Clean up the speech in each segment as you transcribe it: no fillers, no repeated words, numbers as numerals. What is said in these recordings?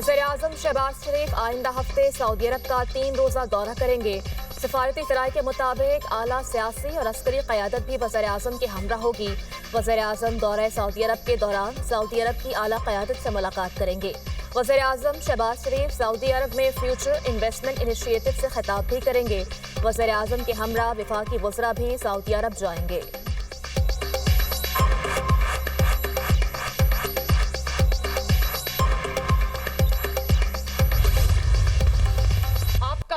वज़ीर-ए-आज़म शहबाज शरीफ आइंदा हफ्ते सऊदी अरब का 3 रोज़ा दौरा करेंगे। सफारती ज़राए के मुताबिक आला सियासी और अस्करी क़यादत भी वज़ीर-ए-आज़म के हमरा होगी। वज़ीर-ए-आज़म दौरा सऊदी अरब के दौरान सऊदी अरब की आला क़यादत से मुलाकात करेंगे। वज़ीर-ए-आज़म शहबाज शरीफ सऊदी अरब में फ्यूचर इन्वेस्टमेंट इनिशिएटिव से खिताब भी करेंगे। वज़ीर-ए-आज़म के हमरा वफाकी वज़रा भी सऊदी अरब जाएंगे।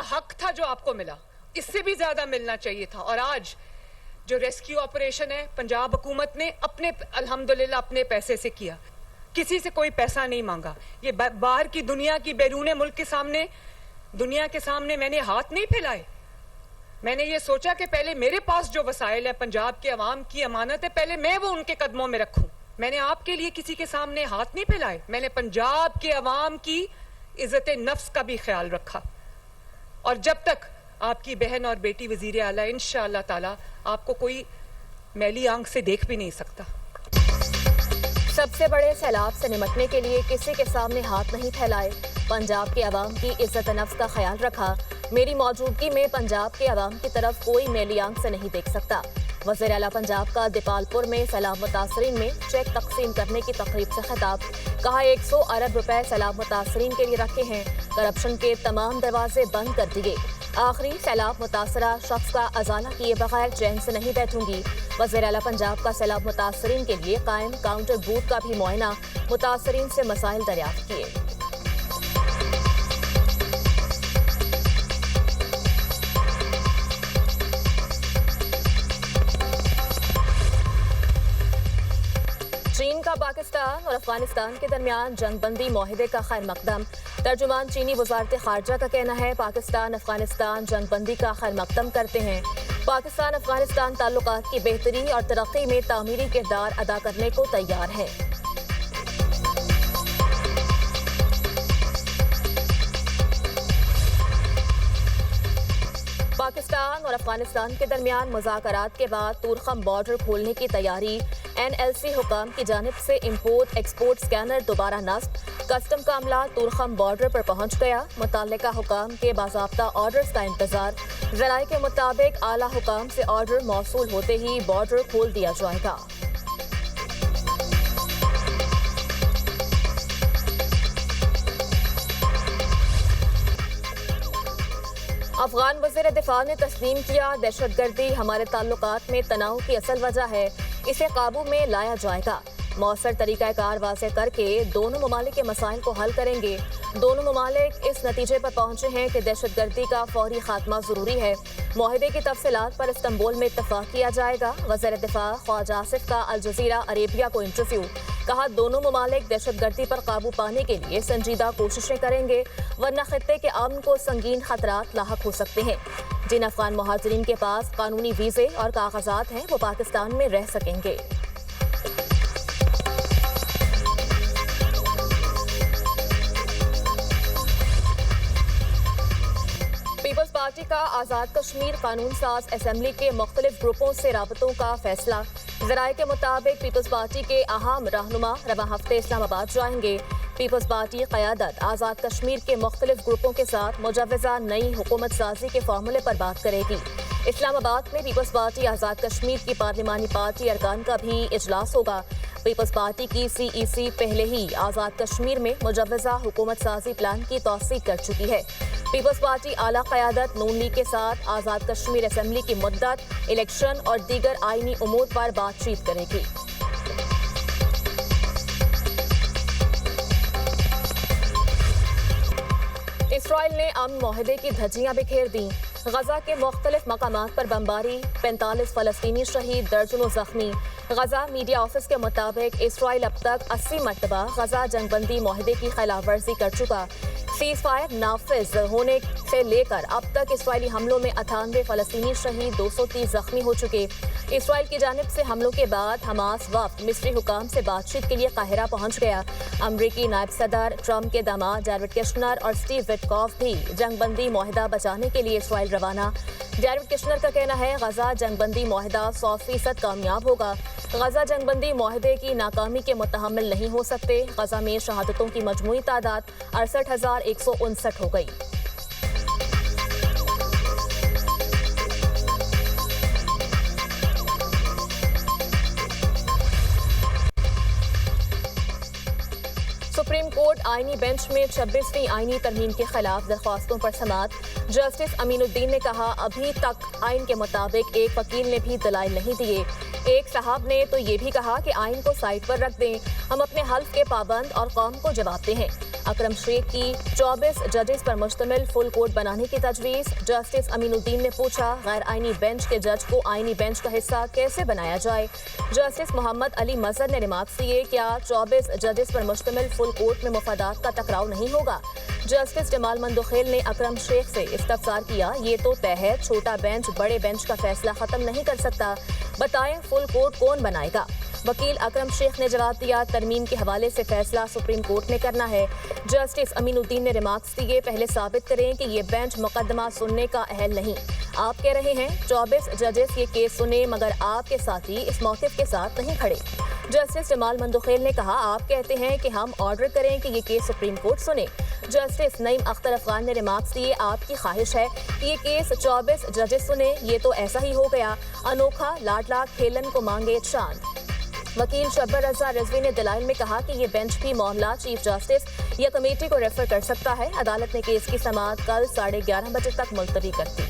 हक था जो आपको मिला, इससे भी ज्यादा मिलना चाहिए था। और आज जो रेस्क्यू ऑपरेशन है पंजाब हुकूमत ने अपने अल्हम्दुलिल्लाह अपने पैसे से किया, किसी से कोई पैसा नहीं मांगा। ये बाहर की दुनिया की बैरूने मुल्क के सामने, दुनिया के सामने मैंने हाथ नहीं फैलाए। मैंने ये सोचा कि पहले मेरे पास जो वसाइल है, पंजाब के अवाम की अमानत है, पहले मैं वो उनके कदमों में रखूं। मैंने आपके लिए किसी के सामने हाथ नहीं फैलाए, मैंने पंजाब के अवाम की इज्जत नफ्स का भी ख्याल रखा। और जब तक आपकी बहन और बेटी वजीर आला इंशाअल्लाह ताला आपको कोई मैली आंख से देख भी नहीं सकता। सबसे बड़े सैलाब से निपटने के लिए किसी के सामने हाथ नहीं फैलाए, पंजाब के अवाम की इज्जत नफ्स का ख्याल रखा। मेरी मौजूदगी में पंजाब के अवाम की तरफ कोई मैली आंख से नहीं देख सकता। वज़ीर आला पंजाब का दीपालपुर में सैलाब मुतासरीन में चेक तकसीम करने की तकरीब से खिताब। कहा 100 अरब रुपए सैलाब मुतासरीन के लिए रखे हैं। करप्शन के तमाम दरवाजे बंद कर दिए। आखिरी सैलाब मुतासरा शख्स का अजाला किए बगैर चैन से नहीं बैठूंगी। वज़ीर आला पंजाब का सैलाब मुतासरीन के लिए कायम काउंटर बूथ का भी मुआयना, मुतासरीन से मसाइल दरियाफ्त किए। चीन का पाकिस्तान और अफगानिस्तान के दरमियान जंगबंदी मुआहिदे का खैर मकदम। तर्जुमान चीनी वज़ारत ख़ारजा का कहना है पाकिस्तान अफगानिस्तान जंगबंदी का खैर मकदम करते हैं। पाकिस्तान अफगानिस्तान ताल्लुकात की बेहतरी और तरक्की में तामीरी किरदार अदा करने को तैयार है। पाकिस्तान और अफगानिस्तान के दरमियान मुज़ाकरात के बाद तुरखम बॉर्डर खोलने की तैयारी। NLC हुकाम की जानिब से इम्पोर्ट एक्सपोर्ट स्कैनर दोबारा नस्ब। कस्टम का अमला तुरखम बॉर्डर पर पहुंच गया। मुताल्लिका हुकाम के बाज़ाब्ता ऑर्डर्स का इंतजार। ज़राए के मुताबिक आला हुकाम से ऑर्डर मौसूल होते ही बॉर्डर खोल दिया जाएगा। अफगान वज़ीर दिफा ने तस्लीम किया दहशतगर्दी हमारे ताल्लुकात में तनाव की असल वजह है, इसे काबू में लाया जाएगा। मौसर तरीक़ाकार वाज़े करके दोनों ममालिक के मसाइल को हल करेंगे। दोनों ममालिक इस नतीजे पर पहुंचे हैं कि दहशतगर्दी का फौरी खात्मा ज़रूरी है। मुआहिदे की तफसीलात पर इस्तांबुल में इत्तफाक किया जाएगा। वज़ीर दिफा ख्वाजा आसिफ का अल जज़ीरा अरेबिया को इंटरव्यू। कहा दोनों ममालिक दहशतगर्दी पर काबू पाने के लिए संजीदा कोशिशें करेंगे, वरना खित्ते के अमन को संगीन खतरात लाहक हो सकते हैं। जिन अफगान मुहाजिरीन के पास कानूनी वीज़े और कागजात हैं वो पाकिस्तान में रह सकेंगे। पीपल्स पार्टी का आज़ाद कश्मीर कानून साज असम्बली के मुख्तलिफ ग्रुपों से राबतों का फैसला। ज़राए के मुताबिक पीपल्स पार्टी के अहम रहनुमा रवा हफ्ते इस्लामाबाद जाएंगे। पीपल्स पार्टी क़यादत आज़ाद कश्मीर के मुख्तलिफ ग्रुपों के साथ मुजव्वज़ा नई हुकूमत साजी के फार्मूले पर बात करेगी। इस्लामाबाद में पीपल्स पार्टी आज़ाद कश्मीर की पार्लिमानी पार्टी अरकान का भी इजलास होगा। पीपल्स पार्टी की CEC पहले ही आज़ाद कश्मीर में मुजव्वज़ा हुकूमत साजी प्लान की तौसीक कर चुकी है। पीपल्स पार्टी आला क़यादत नून लीग के साथ आज़ाद कश्मीर असम्बली की मुद्दत, इलेक्शन और दीगर आईनी उमूर पर बातचीत करेगी। इसराइल ने अमन मुआहिदे की धज्जियां बिखेर दी। गजा के मुख्तलिफ मकामात पर बमबारी, 45 फलस्तीनी शहीद, दर्जनों जख्मी। गजा मीडिया ऑफिस के मुताबिक इसराइल अब तक 80 मरतबा गजा जंगबंदी मुआहिदे की खिलाफ वर्जी कर चुका। सीज फायर नाफिज होने से लेकर अब तक इसराइली हमलों में 98 फलस्तीनी शहीद, 230 जख्मी हो चुके। इसराइल की जानिब से हमलों के बाद हमास वफ्द मिस्री हुकाम से बातचीत के लिए काहिरा पहुंच गया। अमरीकी नायब सदर ट्रंप के दामाद जैरेड किश्नर और स्टीव विटकॉफ भी जंगबंदी मुआहिदा बचाने के लिए इसराइल रवाना। जैरेड किश्नर का कहना है गजा जंगबंदी मुआहिदा 100% कामयाब होगा। गजा जंगबंदी मुआहिदे की नाकामी के मुतहम्मिल नहीं हो सकते। गजा में शहादतों की मजमूई तादाद 68,159 हो गई। सुप्रीम कोर्ट आईनी बेंच में 26वीं आईनी तरमीम के खिलाफ दरख्वास्तों पर समाअत। जस्टिस अमीनुद्दीन ने कहा अभी तक आइन के मुताबिक एक वकील ने भी दलाइल नहीं दिए। एक साहब ने तो ये भी कहा कि आइन को साइड पर रख दें, हम अपने हल्फ के पाबंद और कौम को जवाबदेह हैं। अकरम शेख की 24 जजेस पर मुश्तमिल फुल कोर्ट बनाने की तजवीज़। जस्टिस अमीनुद्दीन ने पूछा गैर आइनी बेंच के जज को आइनी बेंच का हिस्सा कैसे बनाया जाए। जस्टिस मोहम्मद अली मजहर ने रिमार्क्स दिए क्या 24 जजेस पर मुश्तमिल फुल कोर्ट में मुफादात का टकराव नहीं होगा। जस्टिस जमाल मंदोखेल ने अकरम शेख से इस्तफसार किया ये तो तय है, छोटा बेंच बड़े बेंच का फैसला खत्म नहीं कर सकता, बताएं फुल कोर्ट कौन बनाएगा। वकील अकरम शेख ने जवाब दिया तरमीम के हवाले से फैसला सुप्रीम कोर्ट ने करना है। जस्टिस अमीनुद्दीन ने रिमार्क्स दिए पहले साबित करें कि ये बेंच मुकदमा सुनने का अहल नहीं। आप कह रहे हैं 24 जजेस ये केस सुने मगर आपके साथी इस मौक़िफ़ के साथ नहीं खड़े। जस्टिस जमाल मंदोखेल ने कहा आप कहते हैं कि हम ऑर्डर करें कि ये केस सुप्रीम कोर्ट सुने। जस्टिस नईम अख्तर अफगान ने रिमार्क्स दिए आपकी ख्वाहिश है कि ये केस 24 जजेस सुने, ये तो ऐसा ही हो गया, अनोखा लाडला खेलन को मांगे चांद। वकील शब्बर रजा रिजवी ने दलाइल में कहा कि ये बेंच भी मामला चीफ जस्टिस या कमेटी को रेफर कर सकता है। अदालत ने केस की समाअत कल 11:30 बजे तक मुलतवी कर दी।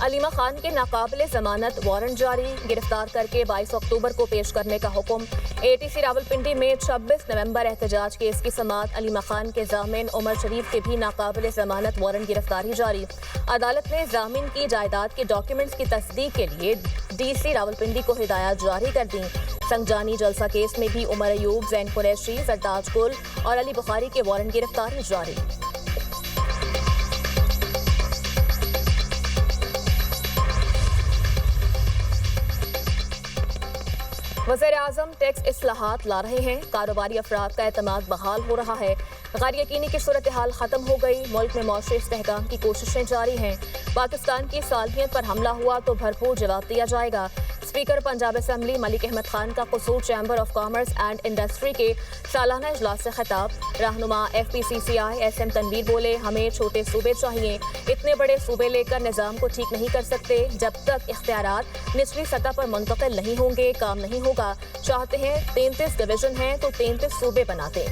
अलीमा खान के नाकाबिले जमानत वारंट जारी, गिरफ्तार करके 22 अक्टूबर को पेश करने का हुक्म। एटीसी रावलपिंडी में 26 नवंबर एहतजाज केस की समाअत। अलीमा खान के जामिन उमर शरीफ के भी नाकाबिले जमानत वारंट गिरफ्तारी जारी। अदालत ने जामिन की जायदाद के डॉक्यूमेंट्स की तस्दीक के लिए डीसी रावलपिंडी को हिदायत जारी कर दी। संगजानी जलसा केस में भी उमर अयूब, जैन कुरैशी, सरताज गुल और अली बुखारी के वारंट गिरफ्तारी जारी। वज़ीर-ए-आज़म टैक्स इस्लाहात ला रहे हैं, कारोबारी अफराद का एतमाद बहाल हो रहा है। गैर यकीनी की सूरत हाल खत्म हो गई, मुल्क में मौशरी इस्तेहकाम की कोशिशें जारी हैं। पाकिस्तान की सालगिरह पर हमला हुआ तो भरपूर जवाब दिया जाएगा। स्पीकर पंजाब असम्बली मलिक अहमद खान का कसूर chamber of commerce and industry के सालाना इजलास से खिताब। रहनुमा FPCCI SM तनवीर बोले हमें छोटे सूबे चाहिए, इतने बड़े सूबे लेकर निज़ाम को ठीक नहीं कर सकते। जब तक इख्तियारात निचली सतह पर मुंतकिल नहीं होंगे काम नहीं होगा। चाहते हैं 33 डिवीजन हैं तो 33 सूबे बनाते।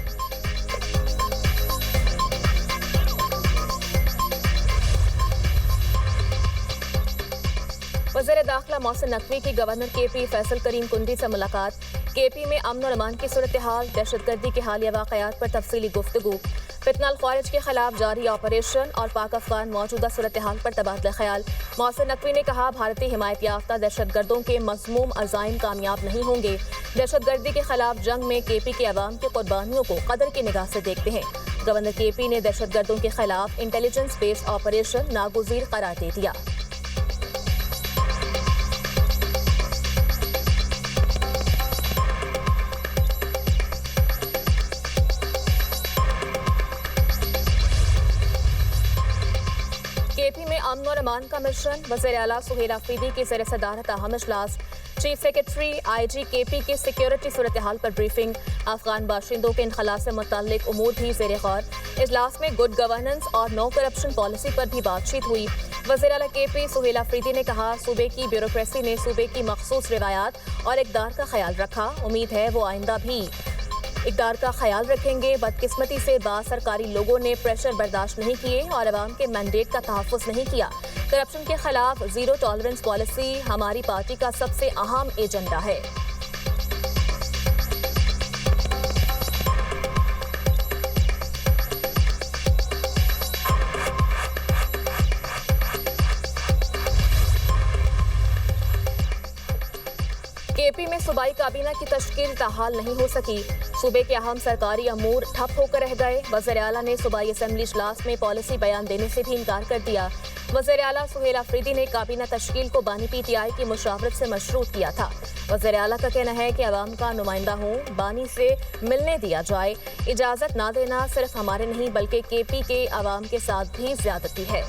वज़ीर दाखिला मोहसिन नकवी की गवर्नर KP फैसल करीम कुंडी से मुलाकात। KP में अमन और अमान की सूरत हाल, दहशतगर्दी के हालिया वाक़यात पर तफसीली गुफ्तगू। फितनल ख्वारिज के खिलाफ जारी ऑपरेशन और पाक अफगान मौजूदा सूरत हाल पर तबादला ख्याल। मोहसिन नकवी ने कहा भारतीय हिमायत याफ्ता दहशतगर्दों के मज़मूम अज़ाइम कामयाब नहीं होंगे। दहशतगर्दी के खिलाफ जंग में KP के अवाम की कुर्बानियों को कदर की निगाह से देखते हैं। गवर्नर KP ने दहशतगर्दों के खिलाफ इंटेलिजेंस बेस्ड ऑपरेशन नागुज़ीर करार दे दिया। KP में अमन और अमान का मिशन। वज़ीर आला सुहेल अफरीदी की ज़ेर सदारत अहम इजलास। चीफ सेक्रेटरी IG KP की सिक्योरिटी सूरत हाल पर ब्रीफिंग। अफगान बाशिंदों के इनखला से मुताल्लिक उमूर भी ज़ेर गौर। इजलास में गुड गवर्नेंस और नो करप्शन पॉलिसी पर भी बातचीत हुई। वज़ीर आला KP सुहेल अफरीदी ने कहा सूबे की ब्यूरोक्रेसी ने सूबे की मखसूस रिवायात और इक़दार का ख्याल रखा, उम्मीद है वो आइंदा भी इक़दार का ख्याल रखेंगे। बदकिस्मती से सरकारी लोगों ने प्रेशर बर्दाश्त नहीं किए और अवाम के मैंडेट का तहफ़्फ़ुज़ नहीं किया। करप्शन के खिलाफ ज़ीरो टॉलरेंस पॉलिसी हमारी पार्टी का सबसे अहम एजेंडा है। केपी में सूबाई काबीना की तश्कील ताहाल नहीं हो सकी। सूबे के अहम सरकारी अमूर ठप होकर रह गए। वज़ीर आला ने सूबाई असम्बली इजलास में पॉलिसी बयान देने से भी इनकार कर दिया। वज़ीर आला सुहेल अफरीदी ने काबीना तश्कील को बानी पीटीआई की मुशावरत से मशरूत किया था। वज़ीर आला का कहना है कि अवाम का नुमाइंदा हूँ, बानी से मिलने दिया जाए। इजाज़त ना देना सिर्फ हमारे नहीं बल्कि केपी के अवाम के साथ भी ज्यादती है।